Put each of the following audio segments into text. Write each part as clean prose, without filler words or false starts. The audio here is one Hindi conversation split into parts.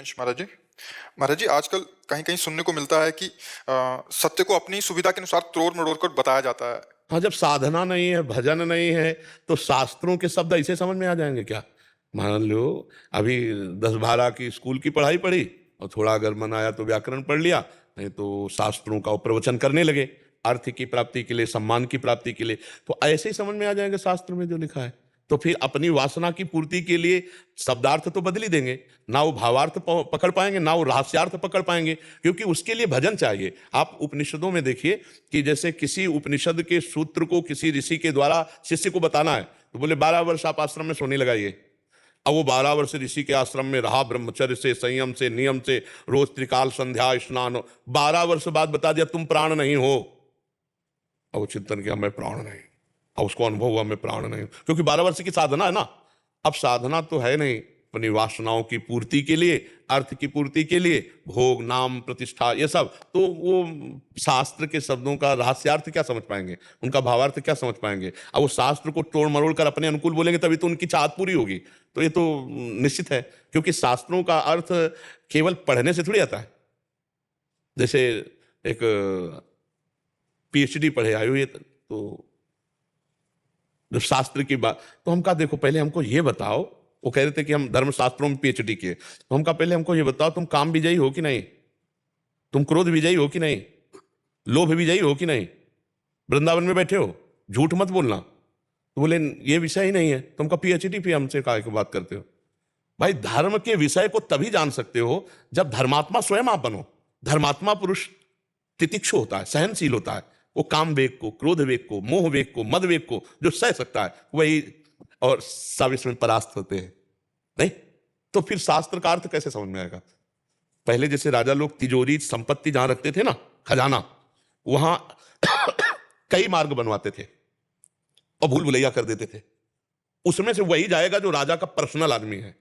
हिमेश महाराज जी। महाराज जी, आजकल कहीं-कहीं सुनने को मिलता है कि सत्य को अपनी सुविधा के अनुसार तोड़-मरोड़ कर बताया जाता है। हाँ, जब साधना नहीं है, भजन नहीं है, तो शास्त्रों के शब्द ऐसे समझ में आ जाएँगे क्या? मान लो अभी 10-12 की स्कूल की पढ़ाई पढ़ी और थोड़ा अगर मन आया तो व्याकरण पढ़ लिया, नहीं तो शास्त्रों का प्रवचन करने लगे, अर्थ की प्राप्ति के लिए, सम्मान की प्राप्ति के लिए, तो ऐसे ही समझ में आ जाएगा शास्त्र में जो लिखा है। तो फिर अपनी वासना की पूर्ति के लिए शब्दार्थ तो बदल ही देंगे, ना वो भावार्थ पकड़ पाएंगे, ना वो रहस्यार्थ पकड़ पाएंगे, क्योंकि उसके लिए भजन चाहिए। आप उपनिषदों में देखिए कि जैसे किसी उपनिषद के सूत्र को किसी ऋषि के द्वारा शिष्य को बताना है, तो बोले 12 वर्ष आप आश्रम में सोने लगाइए। अब वो 12 वर्ष ऋषि के आश्रम में रहा, ब्रह्मचर्य से, संयम से, नियम से, रोज त्रिकाल संध्या स्नान, 12 वर्ष बाद बता दिया तुम प्राण नहीं हो। अब वो चिंतन किया मैं प्राण नहीं, अब उसको अनुभव हुआ मैं प्राण नहीं हूं, क्योंकि 12 वर्ष की साधना है ना। अब साधना तो है नहीं अपनी वासनाओं की पूर्ति के लिए, अर्थ की पूर्ति के लिए, भोग नाम प्रतिष्ठा ये सब, तो वो शास्त्र के शब्दों का रहस्यार्थ क्या समझ पाएंगे, उनका भावार्थ क्या समझ पाएंगे। अब वो शास्त्र को तोड़ मरोड़ कर अपने अनुकूल बोलेंगे तभी तो उनकी चाहत पूरी होगी। तो ये तो निश्चित है, क्योंकि शास्त्रों का अर्थ केवल पढ़ने से थोड़ी आता है। जैसे एक पीएचडी पढ़े आए हुए तो जब शास्त्र की बात, तो हम कहा देखो पहले हमको ये बताओ, वो कह रहे थे कि हम धर्मशास्त्रों में पीएचडी किए, तो हम कहा पहले हमको ये बताओ तुम काम विजयी हो कि नहीं, तुम क्रोध विजयी हो कि नहीं, लोभ विजयी हो कि नहीं, वृंदावन में बैठे हो, झूठ मत बोलना। तो बोले ये विषय ही नहीं है। तो हमका पीएचडी पे हमसे काहे की बात करते हो। भाई धर्म के विषय को तभी जान सकते हो जब धर्मात्मा स्वयं आप बनो। धर्मात्मा पुरुष तितिक्षु होता है, सहनशील होता है, वो काम वेग को, क्रोध वेग को, मोह वेग को, मद वेग को जो सह सकता है वही, और सब इसमें परास्त होते हैं। नहीं तो फिर शास्त्र का अर्थ कैसे समझ में आएगा। पहले जैसे राजा लोग तिजोरी संपत्ति जहां रखते थे ना, खजाना, वहां कई मार्ग बनवाते थे और भूल भुलैया कर देते थे। उसमें से वही जाएगा जो राजा का पर्सनल आदमी है,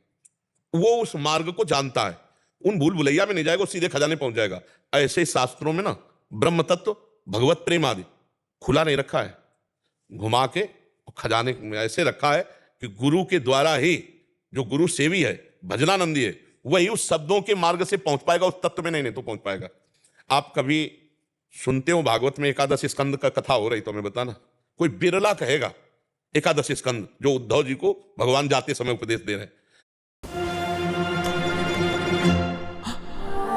वो उस मार्ग को जानता है, उन भूल भुलैया में नहीं जाएगा, सीधे खजाने पहुंच जाएगा। ऐसे शास्त्रों में ना ब्रह्म तत्व, भगवत प्रेम आदि खुला नहीं रखा है, घुमा के खजाने में ऐसे रखा है कि गुरु के द्वारा ही, जो गुरु सेवी है, भजनानंदी है, वही उस शब्दों के मार्ग से पहुंच पाएगा, उस तत्व में नहीं तो पहुंच पाएगा। आप कभी सुनते हो भागवत में एकादश स्कंद का कथा हो रही तो हमें बताना, कोई बिरला कहेगा एकादश स्कंद जो उद्धव जी को भगवान जाते समय उपदेश दे रहे हैं।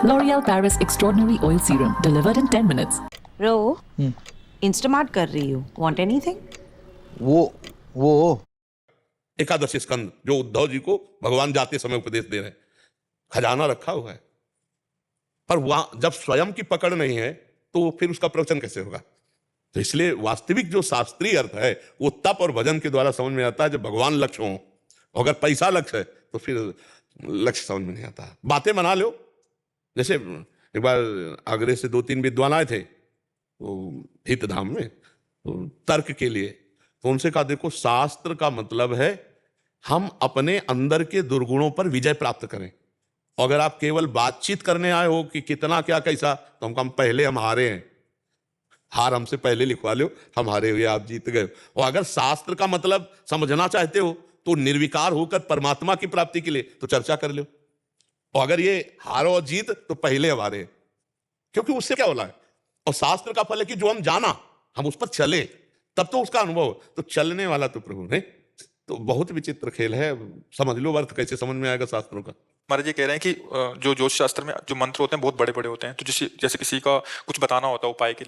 L'Oreal Paris Extraordinary Oil Serum delivered in 10 minutes. रो इंस्टामार्ट कर रही हूँ, वांट एनीथिंग? वो एकादश स्कंद जो उद्धव जी को भगवान जाते समय उपदेश दे रहे हैं, खजाना रखा हुआ है, पर वहां जब स्वयं की पकड़ नहीं है तो फिर उसका प्रवचन कैसे होगा। तो इसलिए वास्तविक जो शास्त्रीय अर्थ है वो तप और भजन के द्वारा समझ में आता है जब भगवान लक्ष्य हो। अगर पैसा लक्ष्य है तो फिर लक्ष्य समझ में नहीं आता। बातें बना लो, जैसे एक बार आगरे से 2-3 विद्वान आए थे वो हित धाम में, तो तर्क के लिए, तो उनसे कहा देखो शास्त्र का मतलब है हम अपने अंदर के दुर्गुणों पर विजय प्राप्त करें। अगर आप केवल बातचीत करने आए हो कि कितना क्या कैसा, तो हम पहले हम हारे हैं, हार हमसे पहले लिखवा लो, हम हारे हुए आप जीत गए। और अगर शास्त्र का मतलब समझना चाहते हो तो निर्विकार होकर परमात्मा की प्राप्ति के लिए तो चर्चा कर लो। और अगर ये हारो और जीत तो पहले हमारे, क्योंकि उससे क्या होला है। और शास्त्र का फल है कि जो हम जाना हम उस पर चले तब तो उसका अनुभव, तो चलने वाला तो प्रभु नहीं। तो बहुत विचित्र खेल है, समझ लो अर्थ कैसे समझ में आएगा शास्त्रों का। महाराज जी कह रहे हैं कि जो ज्योतिष शास्त्र में जो मंत्र होते हैं बहुत बड़े-बड़े होते हैं, तो जैसे किसी का कुछ बताना होता है उपाय के लिए,